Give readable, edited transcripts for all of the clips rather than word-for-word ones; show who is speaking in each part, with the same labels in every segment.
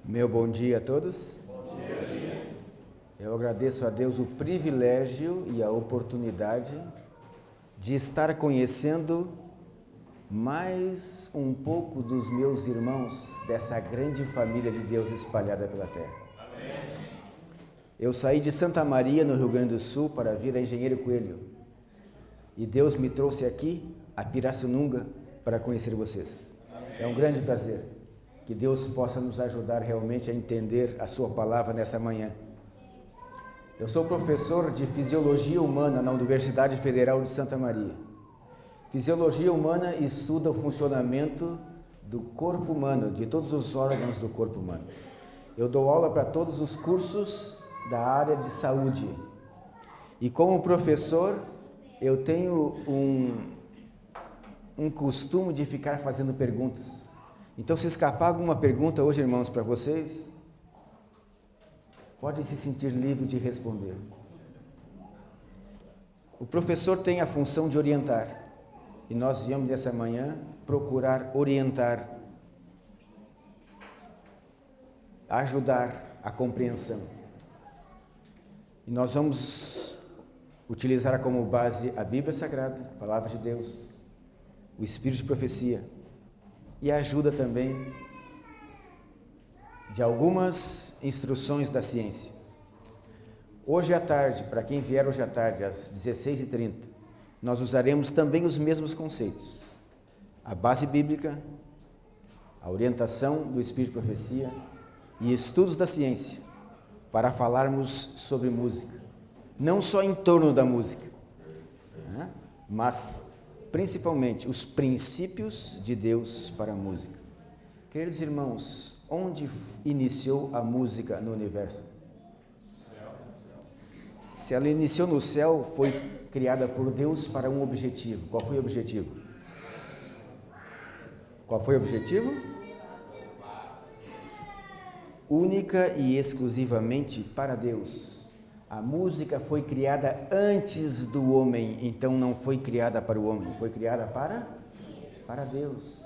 Speaker 1: Meu bom dia a todos.
Speaker 2: Bom dia.
Speaker 1: Eu agradeço a Deus o privilégio e a oportunidade de estar conhecendo mais um pouco dos meus irmãos dessa grande família de Deus espalhada pela terra.
Speaker 2: Amém.
Speaker 1: Eu saí de Santa Maria, no Rio Grande do Sul, para vir a Engenheiro Coelho. E Deus me trouxe aqui, a Pirassununga, para conhecer vocês.
Speaker 2: Amém.
Speaker 1: É um grande prazer. Que Deus possa nos ajudar realmente a entender a sua palavra nesta manhã. Eu sou professor de Fisiologia Humana na Universidade Federal de Santa Maria. Fisiologia Humana estuda o funcionamento do corpo humano, de todos os órgãos do corpo humano. Eu dou aula para todos os cursos da área de saúde. E como professor, eu tenho um costume de ficar fazendo perguntas. Então, se escapar alguma pergunta hoje, irmãos, para vocês, podem se sentir livres de responder. O professor tem a função de orientar, e nós viemos dessa manhã procurar orientar, ajudar a compreensão. E nós vamos utilizar como base a Bíblia Sagrada, a Palavra de Deus, o Espírito de Profecia, e a ajuda também de algumas instruções da ciência. Hoje à tarde, para quem vier hoje à tarde, às 16h30, nós usaremos também os mesmos conceitos. A base bíblica, a orientação do Espírito de Profecia e estudos da ciência, para falarmos sobre música. Não só em torno da música, mas principalmente os princípios de Deus para a música. Queridos irmãos, onde iniciou a música no universo? Se ela iniciou no céu, foi criada por Deus para um objetivo. Qual foi o objetivo? Qual foi o objetivo? Única e exclusivamente para Deus. A música foi criada antes do homem, então não foi criada para o homem, foi criada para Deus.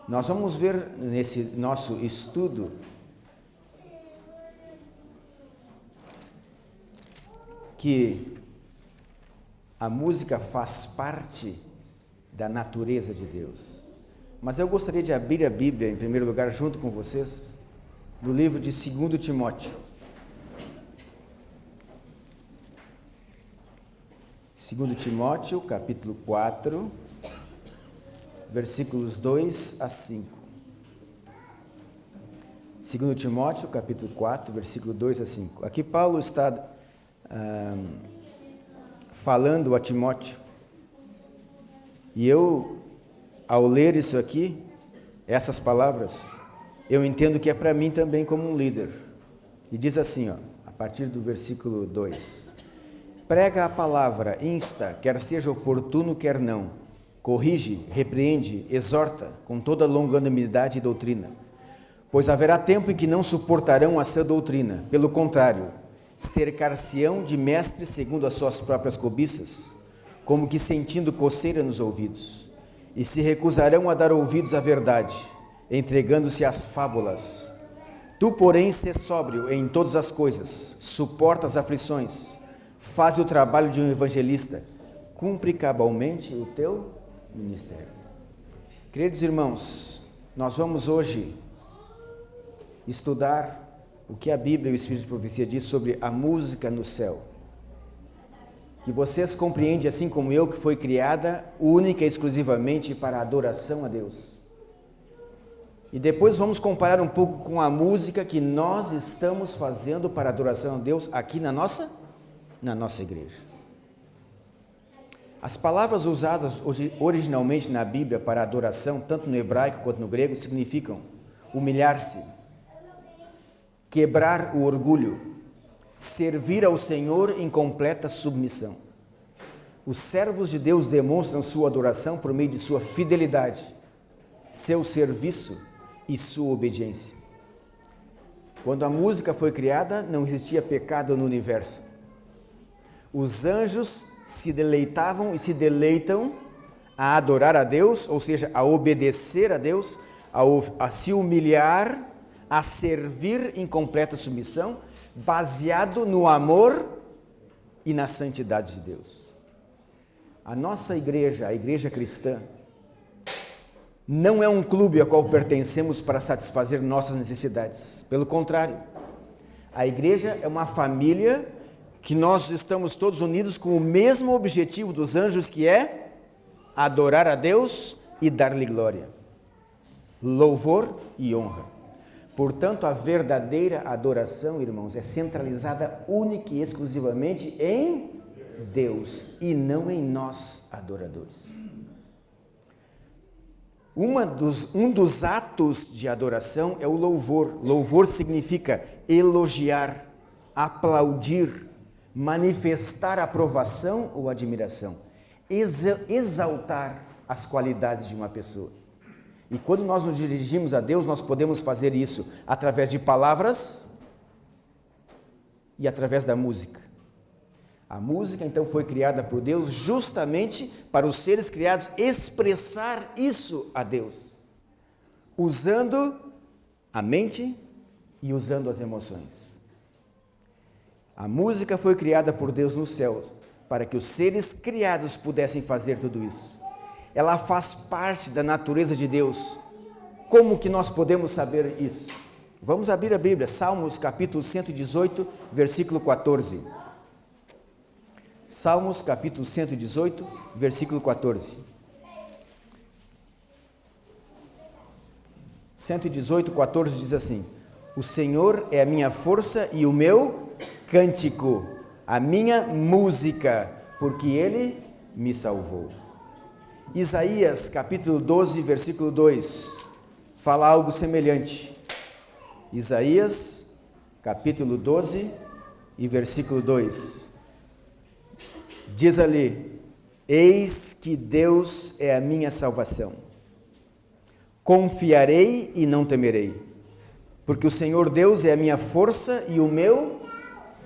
Speaker 1: Nós vamos ver nesse nosso estudo que a música faz parte da natureza de Deus. Mas eu gostaria de abrir a Bíblia, em primeiro lugar, junto com vocês, no livro de 2 Timóteo. 2 Timóteo, capítulo 4, versículos 2 a 5. 2 Timóteo, capítulo 4, versículo 2 a 5. Aqui Paulo está falando a Timóteo. E eu, ao ler isso aqui, essas palavras, eu entendo que é para mim também como um líder. E diz assim, a partir do versículo 2. Prega a palavra, insta, quer seja oportuno, quer não. Corrige, repreende, exorta, com toda longanimidade e doutrina. Pois haverá tempo em que não suportarão a sã doutrina. Pelo contrário, cercar-se-ão de mestres segundo as suas próprias cobiças, como que sentindo coceira nos ouvidos. E se recusarão a dar ouvidos à verdade, entregando-se às fábulas. Tu, porém, sê sóbrio em todas as coisas, suporta as aflições, faz o trabalho de um evangelista, cumpre cabalmente o teu ministério. Queridos irmãos, nós vamos hoje estudar o que a Bíblia e o Espírito de Profecia diz sobre a música no céu. Que vocês compreendem, assim como eu, que foi criada única e exclusivamente para a adoração a Deus. E depois vamos comparar um pouco com a música que nós estamos fazendo para a adoração a Deus aqui na nossa igreja. As palavras usadas originalmente na Bíblia para adoração, tanto no hebraico quanto no grego, significam humilhar-se, quebrar o orgulho, servir ao Senhor em completa submissão. Os servos de Deus demonstram sua adoração por meio de sua fidelidade, seu serviço e sua obediência. Quando a música foi criada, não existia pecado no universo. Os anjos se deleitavam e se deleitam a adorar a Deus, ou seja, a obedecer a Deus, a se humilhar, a servir em completa submissão, baseado no amor e na santidade de Deus. A nossa igreja, a igreja cristã, não é um clube ao qual pertencemos para satisfazer nossas necessidades. Pelo contrário, a igreja é uma família que nós estamos todos unidos com o mesmo objetivo dos anjos, que é adorar a Deus e dar-lhe glória, louvor e honra. Portanto, a verdadeira adoração, irmãos, é centralizada única e exclusivamente em Deus e não em nós, adoradores. Um dos atos de adoração é o louvor. Louvor significa elogiar, aplaudir, manifestar aprovação ou admiração, exaltar as qualidades de uma pessoa. E quando nós nos dirigimos a Deus, nós podemos fazer isso através de palavras e através da música. A música, então, foi criada por Deus justamente para os seres criados expressar isso a Deus, usando a mente e usando as emoções. A música foi criada por Deus nos céus para que os seres criados pudessem fazer tudo isso. Ela faz parte da natureza de Deus. Como que nós podemos saber isso? Vamos abrir a Bíblia, Salmos capítulo 118, versículo 14. Salmos capítulo 118, versículo 14. 118, 14 diz assim: o Senhor é a minha força e o meu cântico, a minha música, porque Ele me salvou. Isaías capítulo 12, versículo 2, fala algo semelhante. Isaías capítulo 12 e versículo 2. Diz ali: eis que Deus é a minha salvação. Confiarei e não temerei, porque o Senhor Deus é a minha força e o meu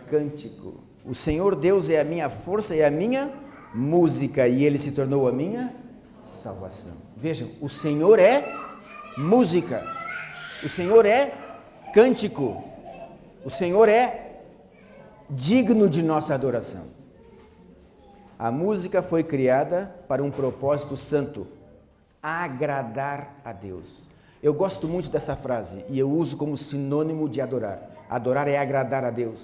Speaker 1: cântico. O Senhor Deus é a minha força e a minha música, e Ele se tornou a minha salvação. Vejam, o Senhor é música, o Senhor é cântico, o Senhor é digno de nossa adoração. A música foi criada para um propósito santo: agradar a Deus. Eu gosto muito dessa frase e eu uso como sinônimo de adorar. Adorar é agradar a Deus.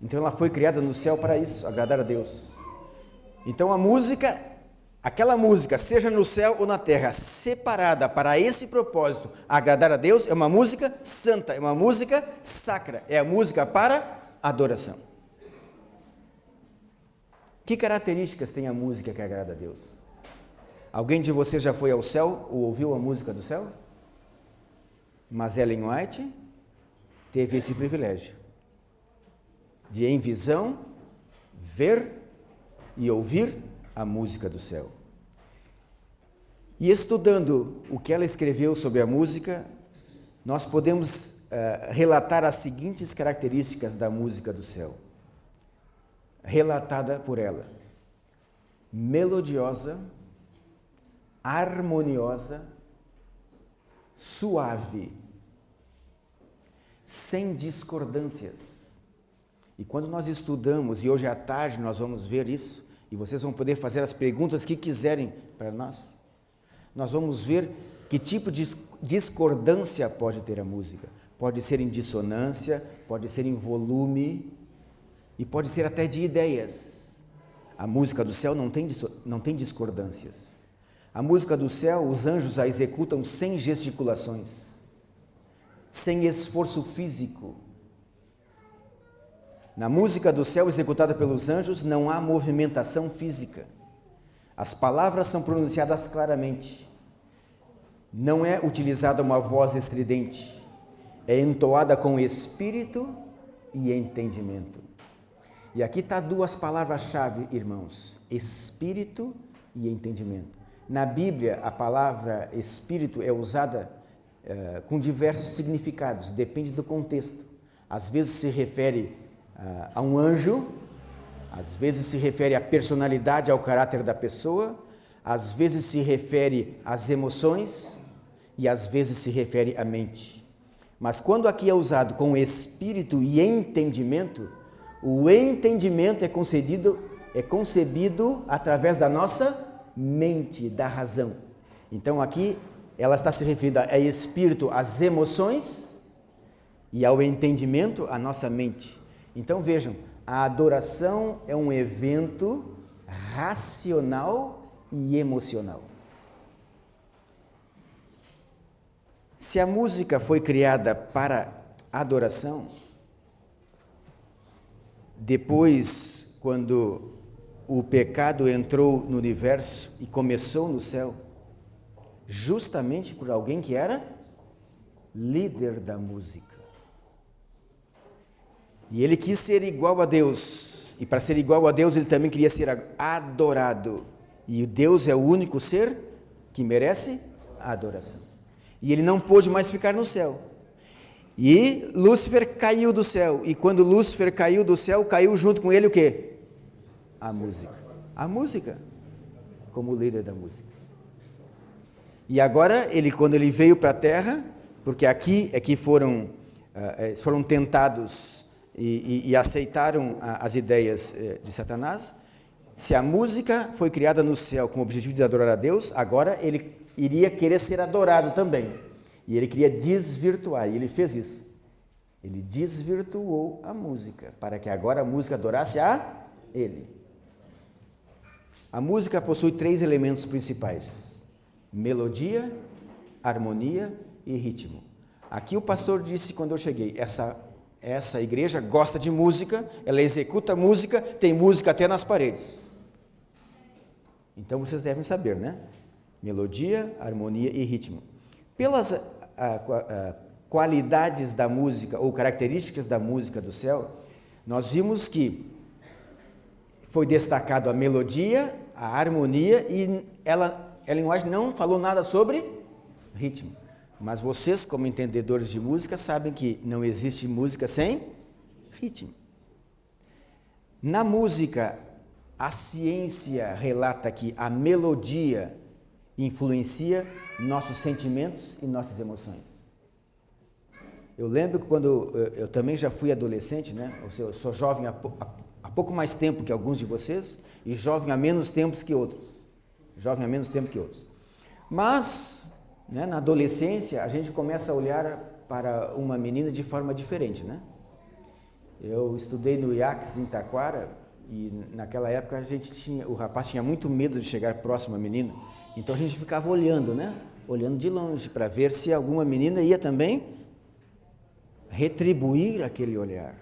Speaker 1: Então ela foi criada no céu para isso, agradar a Deus. Então a música, aquela música, seja no céu ou na terra, separada para esse propósito, agradar a Deus, é uma música santa, é uma música sacra, é a música para adoração. Que características tem a música que agrada a Deus? Alguém de vocês já foi ao céu ou ouviu a música do céu? Mas Ellen White teve esse privilégio de, em visão, ver e ouvir a música do céu. E estudando o que ela escreveu sobre a música, nós podemos relatar as seguintes características da música do céu, relatada por ela: melodiosa, harmoniosa, suave, sem discordâncias. E quando nós estudamos, e hoje à tarde nós vamos ver isso, e vocês vão poder fazer as perguntas que quiserem para nós, nós vamos ver que tipo de discordância pode ter a música. Pode ser em dissonância, pode ser em volume, e pode ser até de ideias. A música do céu não tem discordâncias. A música do céu, os anjos a executam sem gesticulações, sem esforço físico. Na música do céu executada pelos anjos não há movimentação física. As palavras são pronunciadas claramente. Não é utilizada uma voz estridente. É entoada com espírito e entendimento. E aqui está duas palavras-chave, irmãos: espírito e entendimento. Na Bíblia, a palavra espírito é usada com diversos significados, depende do contexto. Às vezes se refere a um anjo, às vezes se refere à personalidade, ao caráter da pessoa, às vezes se refere às emoções, e às vezes se refere à mente. Mas quando aqui é usado com espírito e entendimento, o entendimento é concebido através da nossa mente, da razão. Então aqui ela está se referindo a espírito, às emoções, e ao entendimento, à nossa mente. Então vejam, a adoração é um evento racional e emocional. Se a música foi criada para adoração, depois, quando o pecado entrou no universo e começou no céu, justamente por alguém que era líder da música. E ele quis ser igual a Deus, e para ser igual a Deus ele também queria ser adorado. E Deus é o único ser que merece a adoração. E ele não pôde mais ficar no céu. E Lúcifer caiu do céu. E quando Lúcifer caiu do céu, caiu junto com ele o quê? A música. A música, como líder da música. E agora, quando ele veio para a terra, porque aqui é que foram tentados e aceitaram as ideias de Satanás, se a música foi criada no céu com o objetivo de adorar a Deus, agora ele iria querer ser adorado também. E ele queria desvirtuar, e ele fez isso. Ele desvirtuou a música, para que agora a música adorasse a ele. A música possui 3 elementos principais: melodia, harmonia e ritmo. Aqui o pastor disse quando eu cheguei, essa igreja gosta de música, ela executa música, tem música até nas paredes. Então vocês devem saber, né? Melodia, harmonia e ritmo. Pelas qualidades da música ou características da música do céu, nós vimos que foi destacado a melodia, a harmonia, e Ellen White não falou nada sobre ritmo. Mas vocês, como entendedores de música, sabem que não existe música sem ritmo. Na música, a ciência relata que a melodia influencia nossos sentimentos e nossas emoções. Eu lembro que quando eu também já fui adolescente, né? Eu sou jovem há pouco mais tempo que alguns de vocês e jovem há menos tempo que outros. Mas, né, na adolescência, a gente começa a olhar para uma menina de forma diferente, né? Eu estudei no IACS em Taquara e naquela época o rapaz tinha muito medo de chegar próximo à menina. Então a gente ficava olhando, né? Olhando de longe para ver se alguma menina ia também retribuir aquele olhar.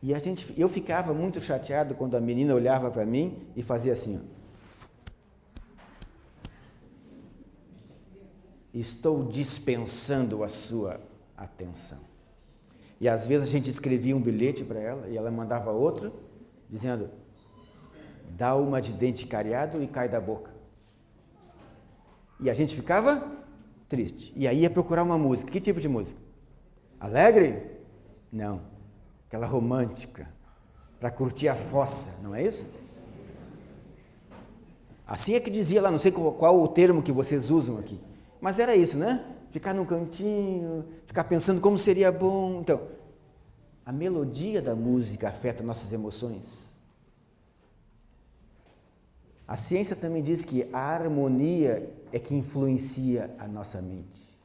Speaker 1: E eu ficava muito chateado quando a menina olhava para mim e fazia assim, ó. Estou dispensando a sua atenção. E às vezes a gente escrevia um bilhete para ela e ela mandava outro, dizendo, dá uma de dente cariado e cai da boca. E a gente ficava triste. E aí ia procurar uma música. Que tipo de música? Alegre? Não. Aquela romântica. Para curtir a fossa, não é isso? Assim é que dizia lá, não sei qual o termo que vocês usam aqui. Mas era isso, né? Ficar num cantinho, ficar pensando como seria bom. Então, a melodia da música afeta nossas emoções. A ciência também diz que a harmonia é que influencia a nossa mente.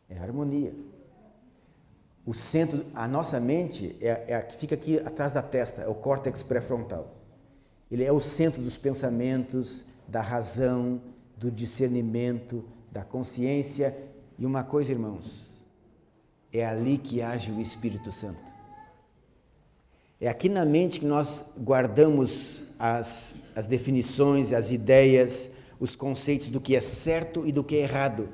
Speaker 1: É a harmonia. O centro, a nossa mente é a que fica aqui atrás da testa, é o córtex pré-frontal. Ele é o centro dos pensamentos, da razão, do discernimento, da consciência. E uma coisa, irmãos, é ali que age o Espírito Santo. É aqui na mente que nós guardamos as definições, as ideias, os conceitos do que é certo e do que é errado.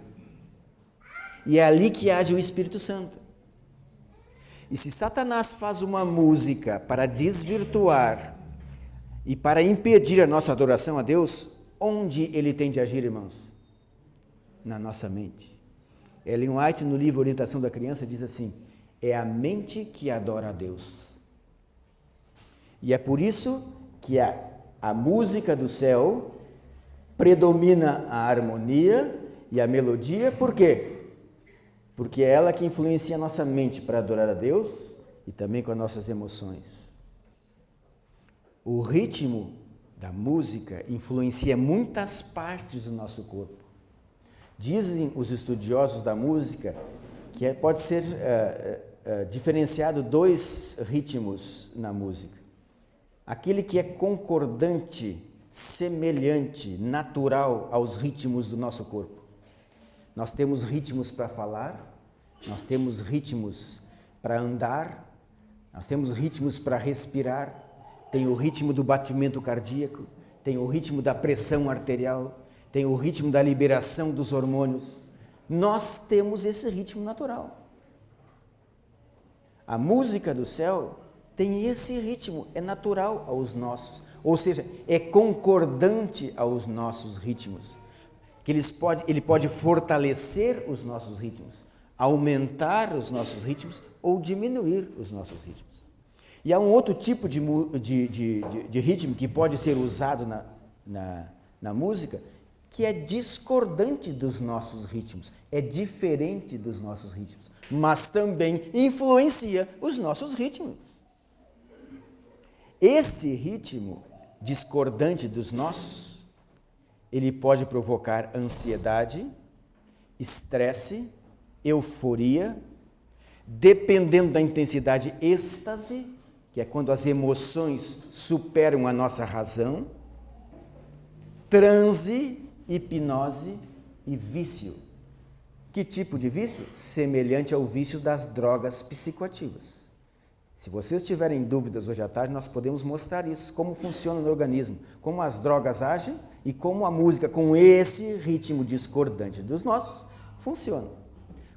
Speaker 1: E é ali que age o Espírito Santo. E se Satanás faz uma música para desvirtuar e para impedir a nossa adoração a Deus, onde ele tem de agir, irmãos? Na nossa mente. Ellen White, no livro Orientação da Criança, diz assim, é a mente que adora a Deus. E é por isso que a música do céu predomina a harmonia e a melodia, por quê? Porque é ela que influencia a nossa mente para adorar a Deus e também com as nossas emoções. O ritmo da música influencia muitas partes do nosso corpo. Dizem os estudiosos da música que pode ser diferenciado 2 ritmos na música. Aquele que é concordante, semelhante, natural aos ritmos do nosso corpo. Nós temos ritmos para falar, nós temos ritmos para andar, nós temos ritmos para respirar, tem o ritmo do batimento cardíaco, tem o ritmo da pressão arterial, tem o ritmo da liberação dos hormônios. Nós temos esse ritmo natural. A música do céu tem esse ritmo, é natural aos nossos, ou seja, é concordante aos nossos ritmos. Que ele pode fortalecer os nossos ritmos, aumentar os nossos ritmos ou diminuir os nossos ritmos. E há um outro tipo de ritmo que pode ser usado na música, que é discordante dos nossos ritmos, é diferente dos nossos ritmos, mas também influencia os nossos ritmos. Esse ritmo discordante dos nossos, ele pode provocar ansiedade, estresse, euforia, dependendo da intensidade, êxtase, que é quando as emoções superam a nossa razão, transe, hipnose e vício. Que tipo de vício? Semelhante ao vício das drogas psicoativas. Se vocês tiverem dúvidas hoje à tarde, nós podemos mostrar isso, como funciona no organismo, como as drogas agem e como a música, com esse ritmo discordante dos nossos, funciona.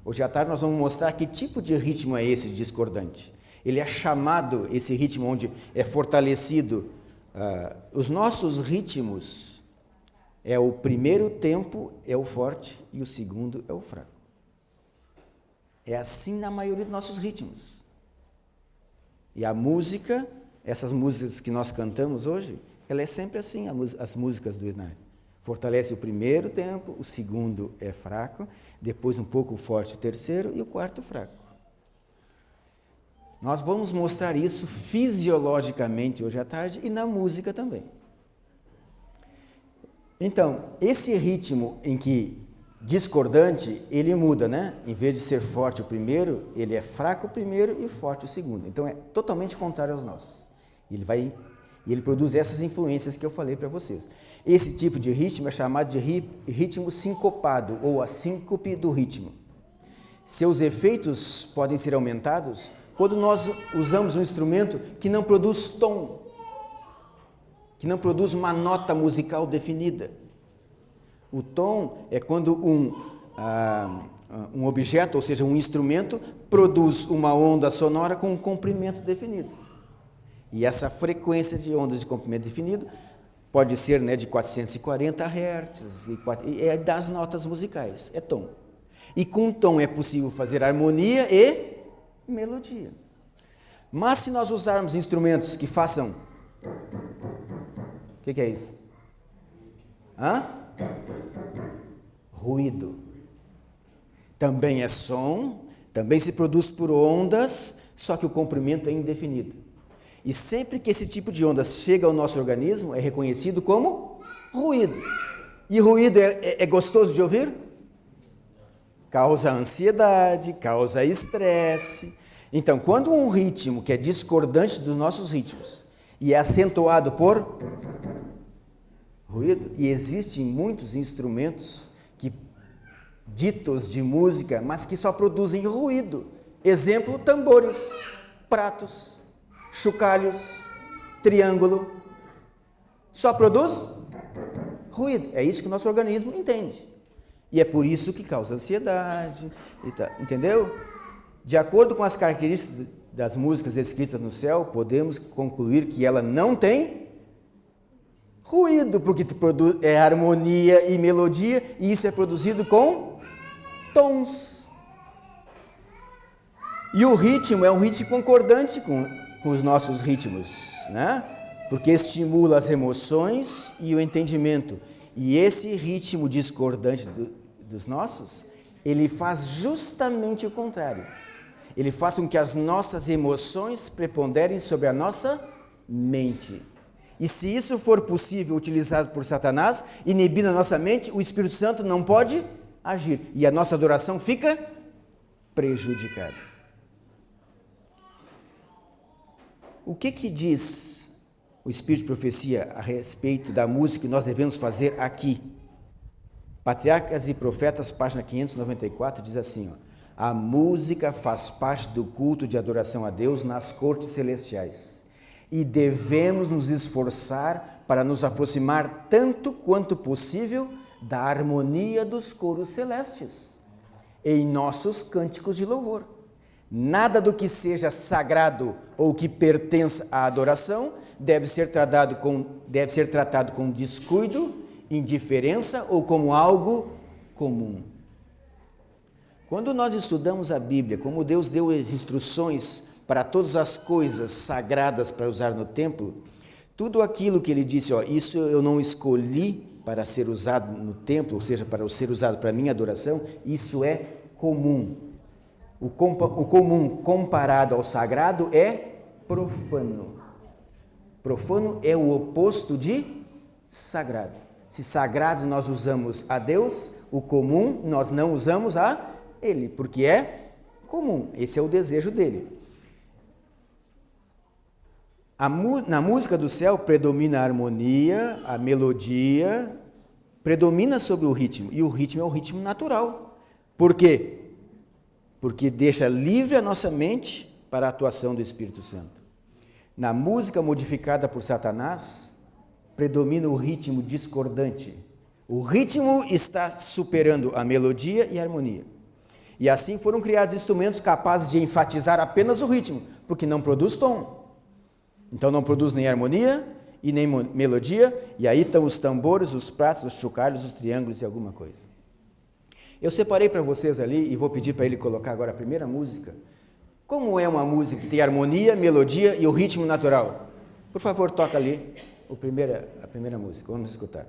Speaker 1: Hoje à tarde nós vamos mostrar que tipo de ritmo é esse discordante. Ele é chamado, esse ritmo onde é fortalecido, os nossos ritmos, o primeiro tempo é o forte e o segundo é o fraco. É assim na maioria dos nossos ritmos. E a música, essas músicas que nós cantamos hoje, ela é sempre assim, as músicas do Inari. Fortalece o primeiro tempo, o segundo é fraco, depois um pouco forte o terceiro e o quarto fraco. Nós vamos mostrar isso fisiologicamente hoje à tarde e na música também. Então, esse ritmo em que discordante, ele muda, né? Em vez de ser forte o primeiro, ele é fraco o primeiro e forte o segundo. Então, é totalmente contrário aos nossos. Ele produz essas influências que eu falei para vocês. Esse tipo de ritmo é chamado de ritmo sincopado, ou a síncope do ritmo. Seus efeitos podem ser aumentados quando nós usamos um instrumento que não produz tom, que não produz uma nota musical definida. O tom é quando um objeto, ou seja, um instrumento, produz uma onda sonora com um comprimento definido. E essa frequência de ondas de comprimento definido pode ser, né, de 440 Hz, e é das notas musicais, é tom. E com tom é possível fazer harmonia e melodia. Mas se nós usarmos instrumentos que façam... O que é isso? Ruído. Também é som, também se produz por ondas, só que o comprimento é indefinido. E sempre que esse tipo de ondas chega ao nosso organismo, é reconhecido como ruído. E ruído é gostoso de ouvir? Causa ansiedade, causa estresse. Então, quando um ritmo que é discordante dos nossos ritmos e é acentuado por ruído, e existem muitos instrumentos ditos de música, mas que só produzem ruído. Exemplo, tambores, pratos, chocalhos, triângulo. Só produz ruído. É isso que o nosso organismo entende. E é por isso que causa ansiedade, entendeu? De acordo com as características das músicas escritas no céu, podemos concluir que ela não tem ruído, porque é harmonia e melodia, e isso é produzido com tons. E o ritmo é um ritmo concordante com os nossos ritmos, né? Porque estimula as emoções e o entendimento. E esse ritmo discordante dos nossos, ele faz justamente o contrário. Ele faz com que as nossas emoções preponderem sobre a nossa mente. E se isso for possível, utilizado por Satanás, inibindo a nossa mente, o Espírito Santo não pode agir. E a nossa adoração fica prejudicada. O que diz o Espírito de Profecia a respeito da música que nós devemos fazer aqui? Patriarcas e Profetas, página 594, diz assim, ó, a música faz parte do culto de adoração a Deus nas cortes celestiais e devemos nos esforçar para nos aproximar tanto quanto possível da harmonia dos coros celestes em nossos cânticos de louvor. Nada do que seja sagrado ou que pertença à adoração deve ser tratado com descuido, indiferença ou como algo comum. Quando nós estudamos a Bíblia, como Deus deu as instruções para todas as coisas sagradas para usar no templo, tudo aquilo que ele disse, ó, isso eu não escolhi para ser usado no templo, ou seja, para ser usado para a minha adoração, isso é comum. O comum comparado ao sagrado é profano. Profano é o oposto de sagrado. Se sagrado nós usamos a Deus, o comum nós não usamos a Ele, porque é comum. Esse é o desejo dele. Na música do céu predomina a harmonia, a melodia, predomina sobre o ritmo. E o ritmo é o ritmo natural. Por quê? Porque deixa livre a nossa mente para a atuação do Espírito Santo. Na música modificada por Satanás, predomina o ritmo discordante. O ritmo está superando a melodia e a harmonia. E assim foram criados instrumentos capazes de enfatizar apenas o ritmo, porque não produz tom. Então não produz nem harmonia e nem melodia, e aí estão os tambores, os pratos, os chocalhos, os triângulos e alguma coisa. Eu separei para vocês ali e vou pedir para ele colocar agora a primeira música. Como é uma música que tem harmonia, melodia e o ritmo natural? Por favor, toca ali a primeira música, vamos escutar.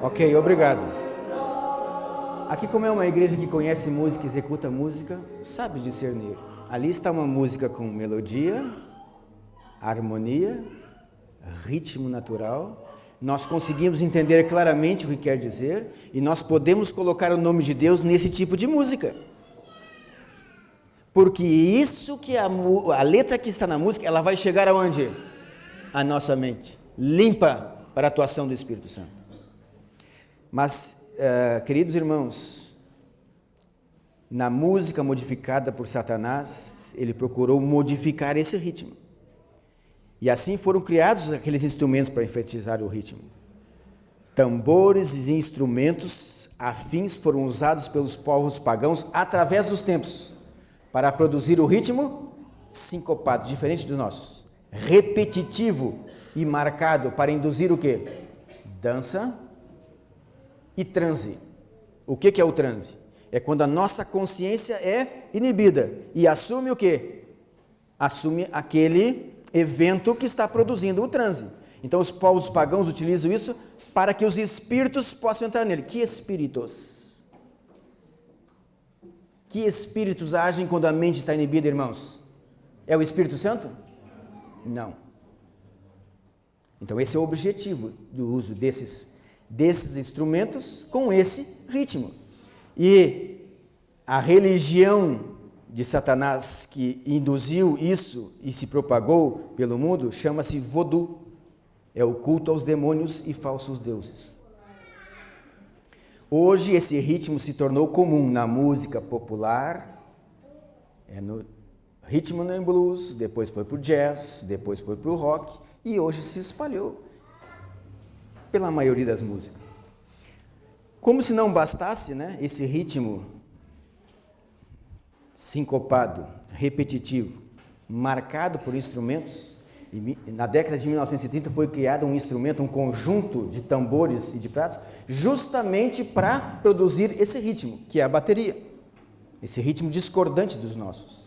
Speaker 1: Ok, obrigado. Aqui, como é uma igreja que conhece música e executa música, sabe discernir. Ali está uma música com melodia, harmonia, ritmo natural. Nós conseguimos entender claramente o que quer dizer e nós podemos colocar o nome de Deus nesse tipo de música. Porque isso que a letra que está na música, ela vai chegar aonde? A nossa mente, limpa para a atuação do Espírito Santo. Mas, queridos irmãos, na música modificada por Satanás, ele procurou modificar esse ritmo. E assim foram criados aqueles instrumentos para enfatizar o ritmo. Tambores e instrumentos afins foram usados pelos povos pagãos através dos tempos, para produzir o ritmo sincopado, diferente dos nossos, repetitivo e marcado para induzir o quê? Dança e transe. O que é o transe? É quando a nossa consciência é inibida e assume o quê? Assume aquele evento que está produzindo o transe. Então os povos pagãos utilizam isso para que os espíritos possam entrar nele. Que espíritos? Que espíritos agem quando a mente está inibida, irmãos? É o Espírito Santo? Não. Então esse é o objetivo do uso desses instrumentos com esse ritmo. E a religião de Satanás que induziu isso e se propagou pelo mundo chama-se voodoo. É o culto aos demônios e falsos deuses. Hoje esse ritmo se tornou comum na música popular, no rhythm and blues, depois foi para o jazz, depois foi para o rock e hoje se espalhou pela maioria das músicas. Como se não bastasse, né, esse ritmo sincopado, repetitivo, marcado por instrumentos. E na década de 1930 foi criado um instrumento, um conjunto de tambores e de pratos, justamente para produzir esse ritmo, que é a bateria. Esse ritmo discordante dos nossos.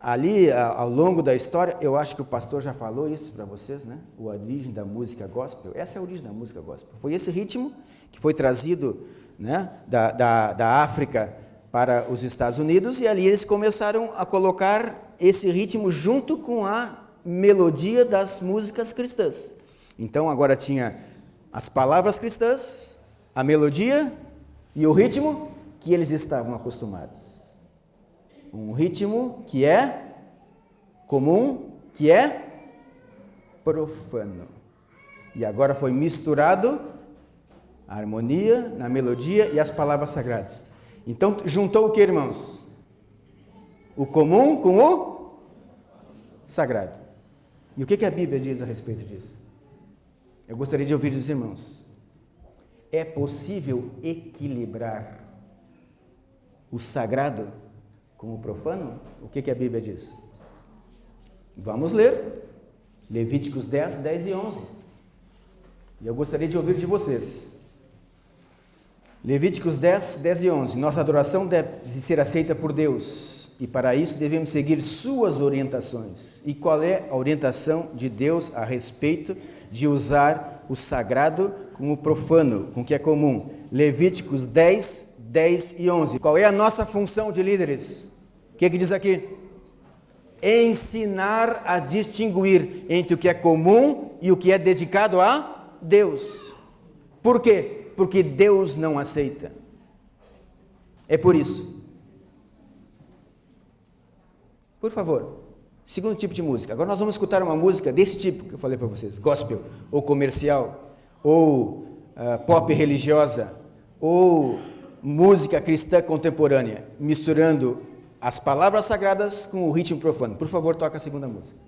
Speaker 1: Ali, ao longo da história, eu acho que o pastor já falou isso para vocês, né? A origem da música gospel. Essa é a origem da música gospel. Foi esse ritmo que foi trazido, né, da África para os Estados Unidos, e ali eles começaram a colocar esse ritmo junto com a melodia das músicas cristãs. Então agora tinha as palavras cristãs, a melodia e o ritmo que eles estavam acostumados. Um ritmo que é comum, que é profano. E agora foi misturado a harmonia na melodia e as palavras sagradas. Então, juntou o que, irmãos? O comum com o sagrado. E o que a Bíblia diz a respeito disso? Eu gostaria de ouvir dos irmãos. É possível equilibrar o sagrado com o profano? O que a Bíblia diz? Vamos ler. Levíticos 10, 10 e 11. E eu gostaria de ouvir de vocês. Levíticos 10, 10 e 11. Nossa adoração deve ser aceita por Deus, e para isso devemos seguir suas orientações. E qual é a orientação de Deus a respeito de usar o sagrado com o profano, com o que é comum? Levíticos 10, 10 e 11. Qual é a nossa função de líderes? O que diz aqui? Ensinar a distinguir entre o que é comum e o que é dedicado a Deus. Por quê? Porque Deus não aceita. É por isso. Por favor, segundo tipo de música. Agora nós vamos escutar uma música desse tipo que eu falei para vocês. Gospel, ou comercial, ou pop religiosa, ou música cristã contemporânea, misturando as palavras sagradas com o ritmo profano. Por favor, toca a segunda música.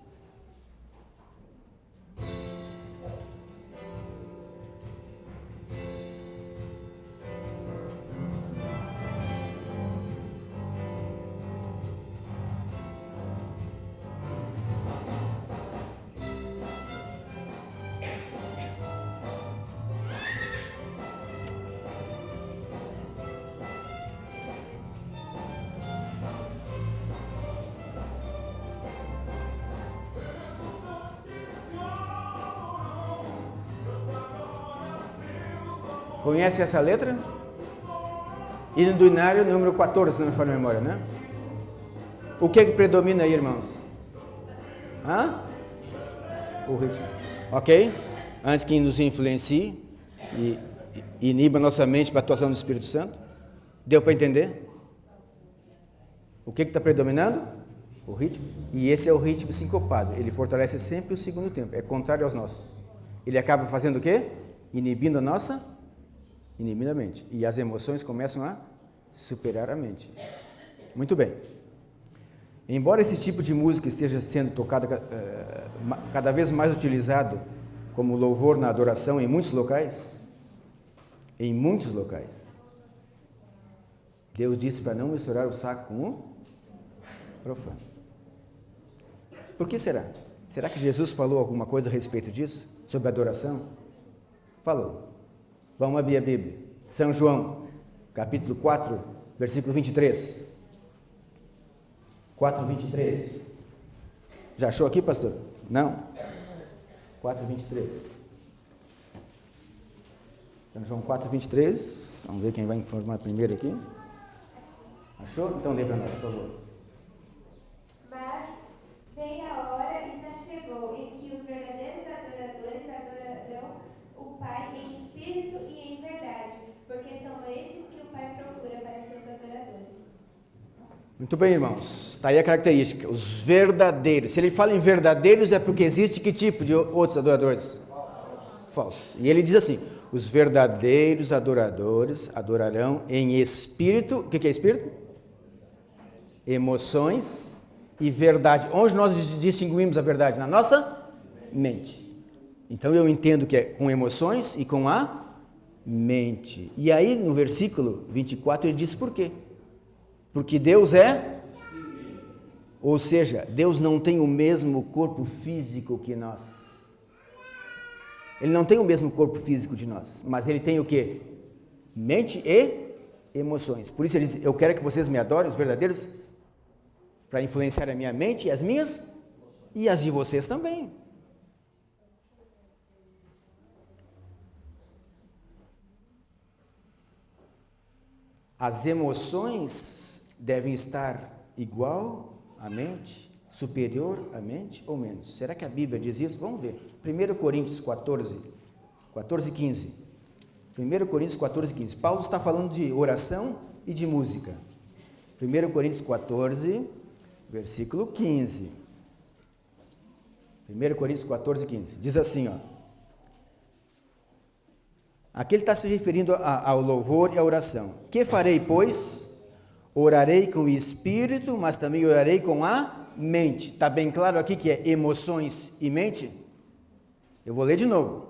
Speaker 1: Conhece essa letra? Hino do Inário, número 14, se não me falha a memória, né? O que predomina aí, irmãos? O ritmo. Ok? Antes que nos influencie e iniba nossa mente para a atuação do Espírito Santo. Deu para entender? O que está predominando? O ritmo. E esse é o ritmo sincopado. Ele fortalece sempre o segundo tempo. É contrário aos nossos. Ele acaba fazendo o quê? Inibindo a nossa mente. E as emoções começam a superar a mente. Muito bem. Embora esse tipo de música esteja sendo tocado cada vez mais utilizado como louvor na adoração em muitos locais, Deus disse para não misturar o sacro com o profano. Por que será? Será que Jesus falou alguma coisa a respeito disso? Sobre adoração? Falou. Vamos abrir a Bíblia. São João, capítulo 4, versículo 23. 4, 23. Já achou aqui, pastor? Não? 4, 23. São João 4, 23. Vamos ver quem vai informar primeiro aqui. Achou? Então lê para nós, por favor.
Speaker 3: Mas vem a hora e já chegou em que os verdadeiros adoradores adorarão o Pai em espírito e em verdade,
Speaker 1: Muito bem, irmãos. Está aí a característica. Os verdadeiros. Se ele fala em verdadeiros, é porque existe que tipo de outros adoradores? Falsos. E ele diz assim: os verdadeiros adoradores adorarão em espírito. O que é espírito? Emoções e verdade. Onde nós distinguimos a verdade? Na nossa mente. Então eu entendo que é com emoções e com a mente. E aí no versículo 24 ele diz por quê? Porque Deus é, ou seja, Deus não tem o mesmo corpo físico que nós. Ele não tem o mesmo corpo físico de nós, mas ele tem o quê? Mente e emoções. Por isso ele diz: eu quero que vocês me adorem, os verdadeiros, para influenciar a minha mente e as minhas e as de vocês também. As emoções devem estar igual à mente, superior à mente ou menos. Será que a Bíblia diz isso? Vamos ver. 1 Coríntios 14, 15. 1 Coríntios 14, 15. Paulo está falando de oração e de música. 1 Coríntios 14, versículo 15. 1 Coríntios 14, 15. Diz assim, ó. Aqui ele está se referindo ao louvor e à oração. Que farei, pois? Orarei com o espírito, mas também orarei com a mente. Está bem claro aqui que é emoções e mente? Eu vou ler de novo.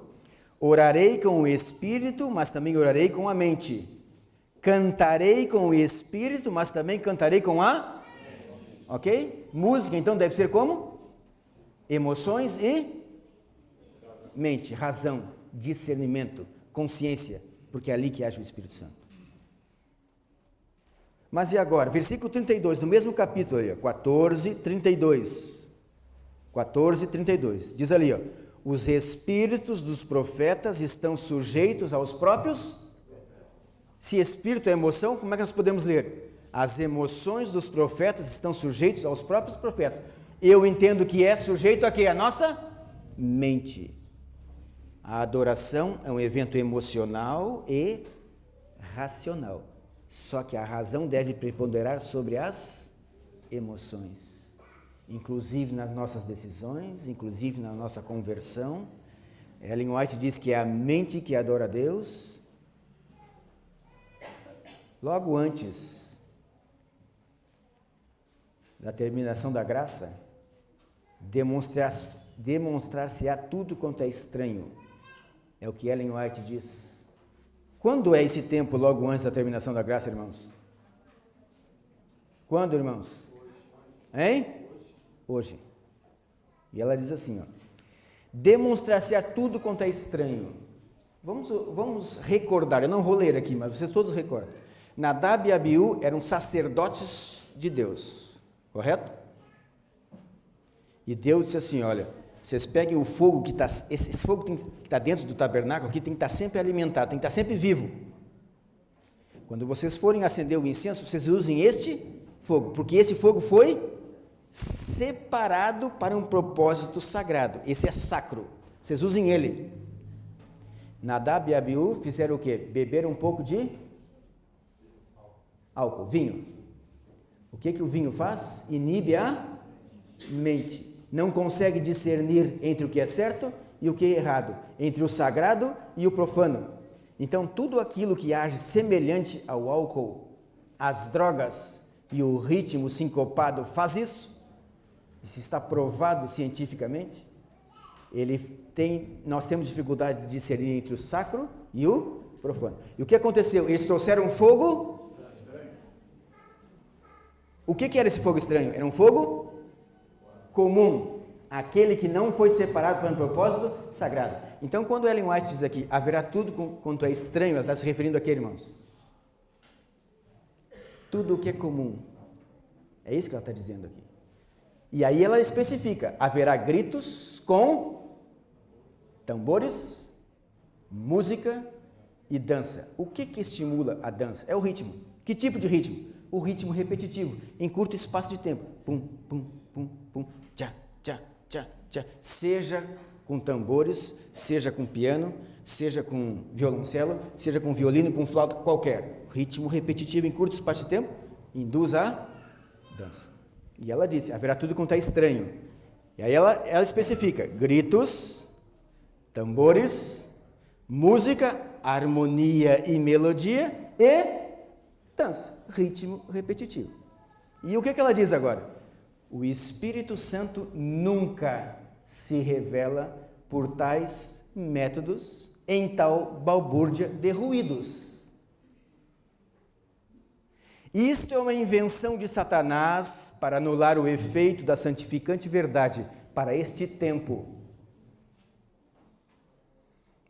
Speaker 1: Orarei com o espírito, mas também orarei com a mente. Cantarei com o espírito, mas também cantarei com a... Ok? Música, então, deve ser como? Emoções e mente, razão, discernimento, consciência, porque é ali que age o Espírito Santo. Mas e agora? Versículo 32, do mesmo capítulo ali, 14, 32. 14, 32. Diz ali, ó: os espíritos dos profetas estão sujeitos aos próprios... Se espírito é emoção, como é que nós podemos ler? As emoções dos profetas estão sujeitos aos próprios profetas. Eu entendo que é sujeito a quê? A nossa mente. A adoração é um evento emocional e racional. Só que a razão deve preponderar sobre as emoções, inclusive nas nossas decisões, inclusive na nossa conversão. Ellen White diz que é a mente que adora a Deus. Logo antes da terminação da graça, demonstrar-se-á tudo quanto é estranho. É o que Ellen White diz. Quando é esse tempo logo antes da terminação da graça, irmãos? Quando, irmãos? Hein? Hoje. E ela diz assim, ó: demonstrar-se-á tudo quanto é estranho. Vamos recordar, eu não vou ler aqui, mas vocês todos recordam. Nadab e Abiú eram sacerdotes de Deus, correto? E Deus disse assim, olha, vocês peguem o fogo que está, esse fogo que está dentro do tabernáculo aqui tem que estar sempre alimentado, tem que estar sempre vivo. Quando vocês forem acender o incenso, vocês usem este fogo, porque esse fogo foi separado para um propósito sagrado. Esse é sacro. Vocês usem ele. Nadab e Abiú fizeram o quê? Beberam um pouco de álcool, vinho. O que o vinho faz? Inibe a mente. Não consegue discernir entre o que é certo e o que é errado, entre o sagrado e o profano. Então, tudo aquilo que age semelhante ao álcool, às drogas e o ritmo sincopado faz isso. Isso está provado cientificamente. Nós temos dificuldade de discernir entre o sacro e o profano. E o que aconteceu? Eles trouxeram fogo. O que era esse fogo estranho? Era um fogo comum, aquele que não foi separado para um propósito sagrado. Então, quando Ellen White diz aqui, haverá tudo quanto é estranho, ela está se referindo a quê, irmãos? Tudo o que é comum. É isso que ela está dizendo aqui. E aí ela especifica, haverá gritos com tambores, música e dança. O que estimula a dança? É o ritmo. Que tipo de ritmo? O ritmo repetitivo, em curto espaço de tempo. Pum, pum, pum, pum, tchá, tchá, tchá, tchá. Seja com tambores, seja com piano, seja com violoncelo, seja com violino, com flauta, qualquer. Ritmo repetitivo em curto espaço de tempo induz a dança. E ela disse, haverá tudo quanto é estranho. E aí ela especifica, gritos, tambores, música, harmonia e melodia e dança, ritmo repetitivo. E o que ela diz agora? O Espírito Santo nunca se revela por tais métodos em tal balbúrdia de ruídos. Isto é uma invenção de Satanás para anular o efeito da santificante verdade para este tempo.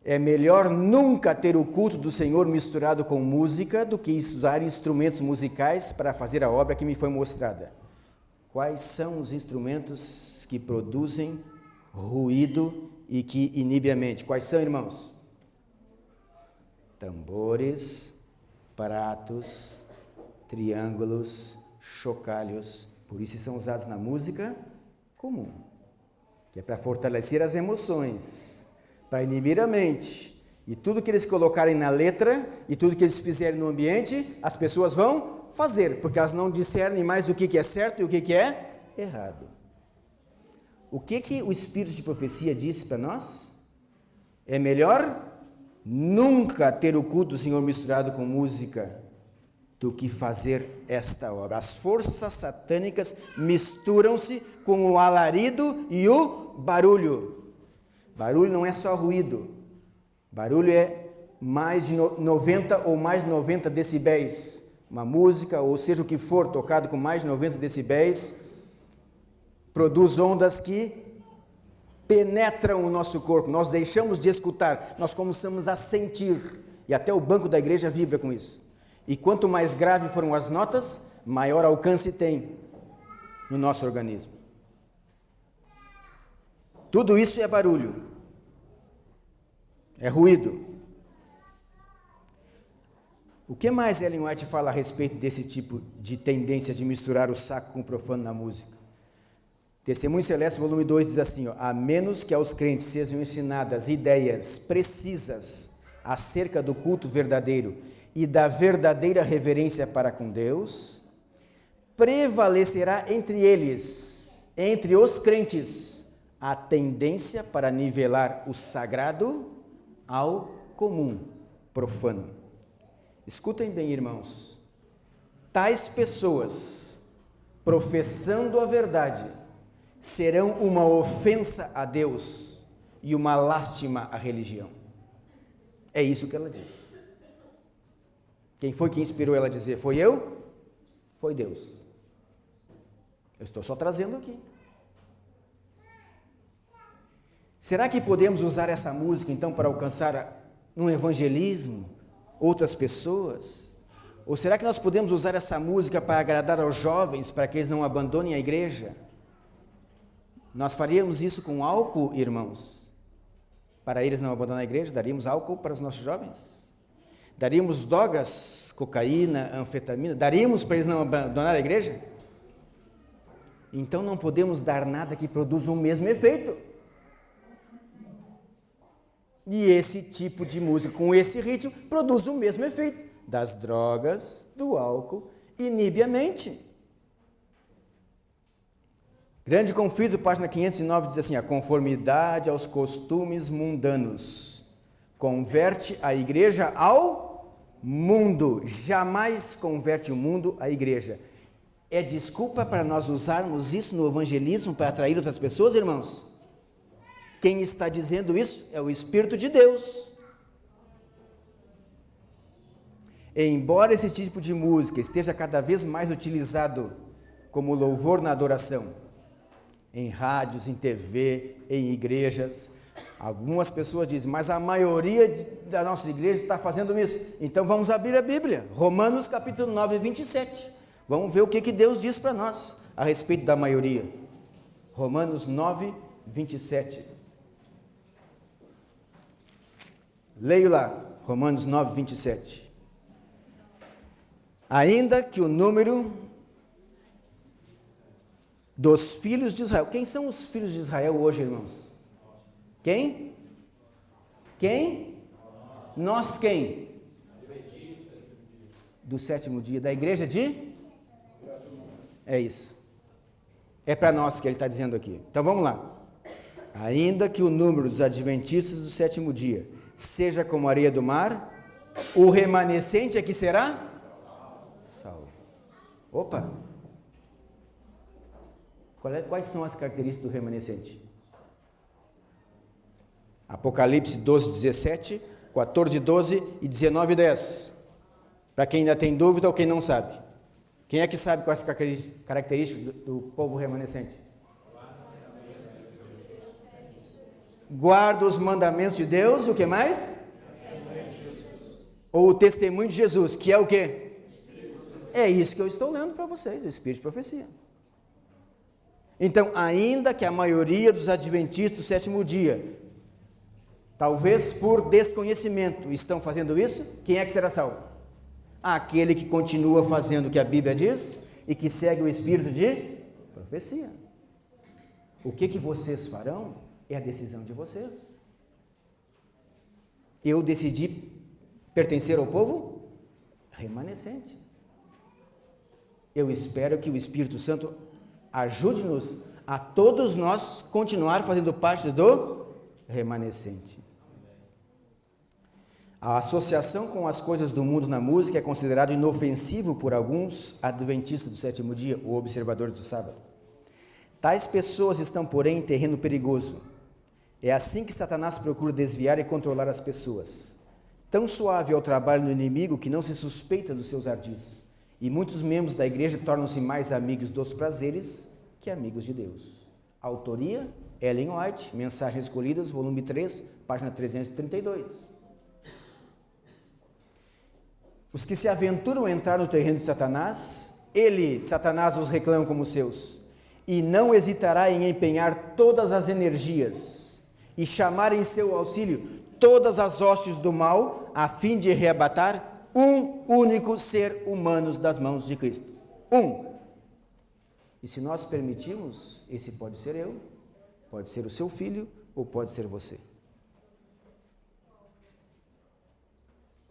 Speaker 1: É melhor nunca ter o culto do Senhor misturado com música do que usar instrumentos musicais para fazer a obra que me foi mostrada. Quais são os instrumentos que produzem ruído e que inibem a mente? Quais são, irmãos? Tambores, pratos, triângulos, chocalhos. Por isso são usados na música comum, que é para fortalecer as emoções, para inibir a mente. E tudo que eles colocarem na letra e tudo que eles fizerem no ambiente, as pessoas vão fazer, porque elas não discernem mais o que é certo e o que é errado. O que o Espírito de profecia disse para nós? É melhor nunca ter o culto do Senhor misturado com música do que fazer esta obra. As forças satânicas misturam-se com o alarido e o barulho. Barulho não é só ruído. Barulho é mais de 90 ou mais de 90 decibéis. Uma música, ou seja o que for, tocado com mais de 90 decibéis, produz ondas que penetram o nosso corpo. Nós deixamos de escutar, nós começamos a sentir. E até o banco da igreja vibra com isso. E quanto mais grave foram as notas, maior alcance tem no nosso organismo. Tudo isso é barulho, é ruído. O que mais Ellen White fala a respeito desse tipo de tendência de misturar o sacro com o profano na música? Testemunho Celeste, volume 2, diz assim, a menos que aos crentes sejam ensinadas ideias precisas acerca do culto verdadeiro e da verdadeira reverência para com Deus, prevalecerá entre eles, entre os crentes, a tendência para nivelar o sagrado ao comum, profano. Escutem bem, irmãos, tais pessoas, professando a verdade, serão uma ofensa a Deus e uma lástima à religião. É isso que ela diz. Quem foi que inspirou ela a dizer? Foi eu? Foi Deus. Eu estou só trazendo aqui. Será que podemos usar essa música, então, para alcançar no evangelismo outras pessoas? Ou será que nós podemos usar essa música para agradar aos jovens, para que eles não abandonem a igreja? Nós faríamos isso com álcool, irmãos? Para eles não abandonarem a igreja, daríamos álcool para os nossos jovens? Daríamos drogas, cocaína, anfetamina? Daríamos para eles não abandonarem a igreja? Então não podemos dar nada que produza o mesmo efeito. E esse tipo de música, com esse ritmo, produz o mesmo efeito. Das drogas, do álcool, inibe a mente. Grande Conflito, página 509, diz assim, a conformidade aos costumes mundanos converte a igreja ao mundo, jamais converte o mundo à igreja. É desculpa para nós usarmos isso no evangelismo para atrair outras pessoas, irmãos? Quem está dizendo isso é o Espírito de Deus. Embora esse tipo de música esteja cada vez mais utilizado como louvor na adoração, em rádios, em TV, em igrejas, algumas pessoas dizem, mas a maioria da nossa igreja está fazendo isso. Então vamos abrir a Bíblia, Romanos capítulo 9, 27. Vamos ver o que Deus diz para nós a respeito da maioria. Romanos 9, 27. Leio lá, Romanos 9, 27. Ainda que o número dos filhos de Israel. Quem são os filhos de Israel hoje, irmãos? Quem? Quem? Nós quem? Do sétimo dia, da igreja de? É isso. É para nós que ele está dizendo aqui. Então vamos lá. Ainda que o número dos adventistas do sétimo dia seja como a areia do mar, o remanescente aqui será salvo. Opa! Quais são as características do remanescente? Apocalipse 12, 17, 14, 12 e 19, 10. Para quem ainda tem dúvida ou quem não sabe. Quem é que sabe quais as características do povo remanescente? Guarda os mandamentos de Deus, o que mais? Ou o testemunho de Jesus, que é o quê? É isso que eu estou lendo para vocês, o Espírito de Profecia. Então, ainda que a maioria dos adventistas do sétimo dia, talvez por desconhecimento, estão fazendo isso, quem é que será salvo? Aquele que continua fazendo o que a Bíblia diz e que segue o Espírito de Profecia. O que vocês farão é a decisão de vocês. Eu decidi pertencer ao povo remanescente. Eu espero que o Espírito Santo ajude-nos a todos nós continuar fazendo parte do remanescente. A associação com as coisas do mundo na música é considerado inofensivo por alguns adventistas do sétimo dia, ou observadores do sábado. Tais pessoas estão, porém, em terreno perigoso. É assim que Satanás procura desviar e controlar as pessoas. Tão suave é o trabalho do inimigo que não se suspeita dos seus ardis. E muitos membros da igreja tornam-se mais amigos dos prazeres que amigos de Deus. Autoria, Ellen White, Mensagens Escolhidas, volume 3, página 332. Os que se aventuram a entrar no terreno de Satanás, Satanás, os reclama como seus, e não hesitará em empenhar todas as energias e chamar em seu auxílio todas as hostes do mal, a fim de arrebatar um único ser humano das mãos de Cristo. E se nós permitirmos, esse pode ser eu, pode ser o seu filho ou pode ser você.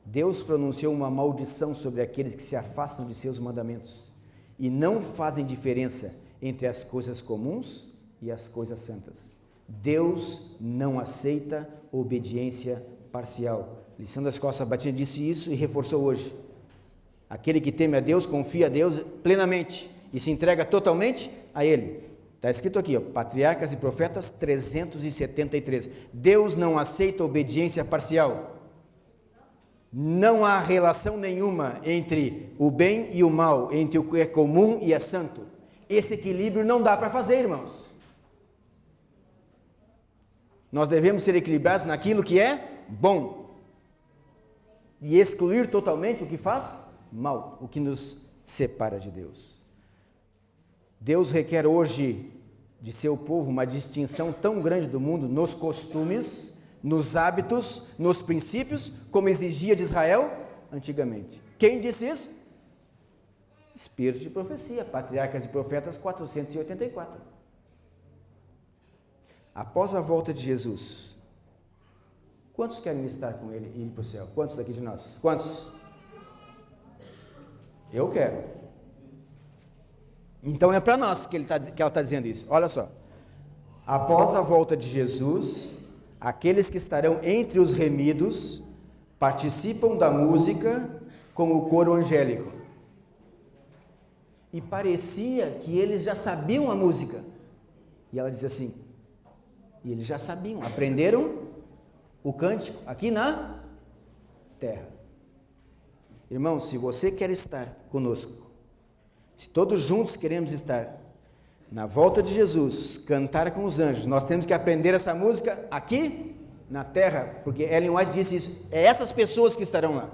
Speaker 1: Deus pronunciou uma maldição sobre aqueles que se afastam de seus mandamentos e não fazem diferença entre as coisas comuns e as coisas santas. Deus não aceita obediência parcial. Lição da Escola Sabatina disse isso e reforçou hoje. Aquele que teme a Deus, confia a Deus plenamente e se entrega totalmente a Ele. Está escrito aqui, Patriarcas e Profetas 373. Deus não aceita obediência parcial. Não há relação nenhuma entre o bem e o mal, entre o que é comum e é santo. Esse equilíbrio não dá para fazer, irmãos. Nós devemos ser equilibrados naquilo que é bom e excluir totalmente o que faz mal, o que nos separa de Deus. Deus requer hoje de seu povo uma distinção tão grande do mundo nos costumes, nos hábitos, nos princípios, como exigia de Israel antigamente. Quem disse isso? Espírito de Profecia, Patriarcas e Profetas 484. Após a volta de Jesus, quantos querem estar com Ele e ir para o céu? Quantos daqui de nós? Quantos? Eu quero. Então é para nós que ela está dizendo isso. Olha só. Após a volta de Jesus, aqueles que estarão entre os remidos participam da música com o coro angélico. E parecia que eles já sabiam a música. E ela diz assim, e eles já sabiam, aprenderam o cântico aqui na terra. Irmãos, se você quer estar conosco, se todos juntos queremos estar na volta de Jesus, cantar com os anjos, nós temos que aprender essa música aqui na terra, porque Ellen White disse isso, é essas pessoas que estarão lá.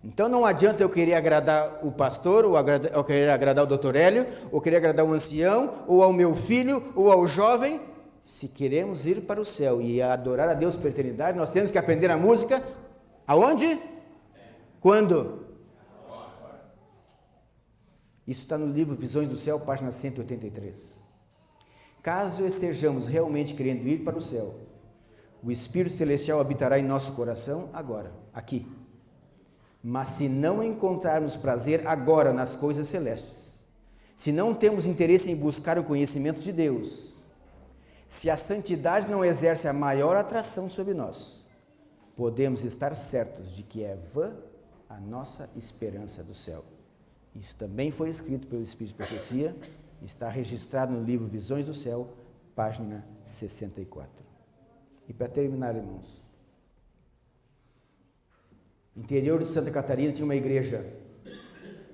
Speaker 1: Então não adianta eu querer agradar o pastor, ou querer agradar o Dr. Hélio, ou querer agradar o ancião, ou ao meu filho, ou ao jovem. Se queremos ir para o céu e adorar a Deus por eternidade, nós temos que aprender a música aonde? Quando? Isso está no livro Visões do Céu, página 183. Caso estejamos realmente querendo ir para o céu, o Espírito Celestial habitará em nosso coração agora, aqui. Mas se não encontrarmos prazer agora nas coisas celestes, se não temos interesse em buscar o conhecimento de Deus, se a santidade não exerce a maior atração sobre nós, podemos estar certos de que é vã a nossa esperança do céu. Isso também foi escrito pelo Espírito de Profecia, está registrado no livro Visões do Céu, página 64. E para terminar, irmãos, no interior de Santa Catarina tinha uma igreja,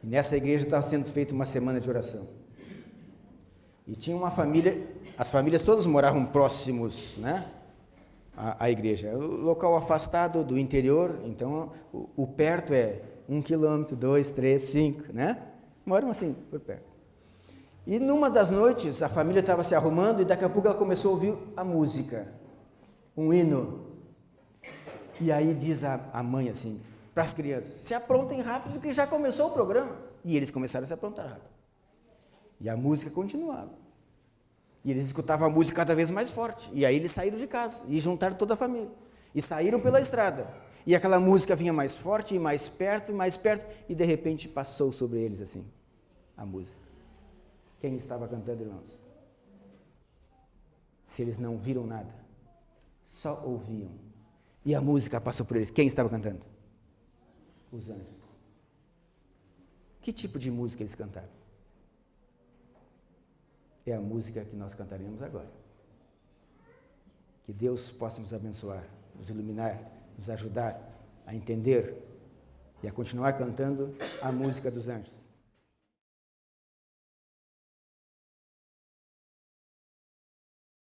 Speaker 1: e nessa igreja estava sendo feita uma semana de oração. E tinha uma família, as famílias todas moravam próximos, né, à igreja. O local afastado do interior, então o perto é 1 quilômetro, 2, 3, 5, né? Moram assim, por perto. E numa das noites, a família estava se arrumando e daqui a pouco ela começou a ouvir a música, um hino. E aí diz a mãe assim, para as crianças, se aprontem rápido que já começou o programa. E eles começaram a se aprontar rápido. E a música continuava. E eles escutavam a música cada vez mais forte. E aí eles saíram de casa e juntaram toda a família. E saíram pela estrada. E aquela música vinha mais forte e mais perto, e de repente passou sobre eles assim, a música. Quem estava cantando, irmãos? Se eles não viram nada, só ouviam. E a música passou por eles. Quem estava cantando? Os anjos. Que tipo de música eles cantaram? É a música que nós cantaremos agora. Que Deus possa nos abençoar, nos iluminar, nos ajudar a entender e a continuar cantando a música dos anjos.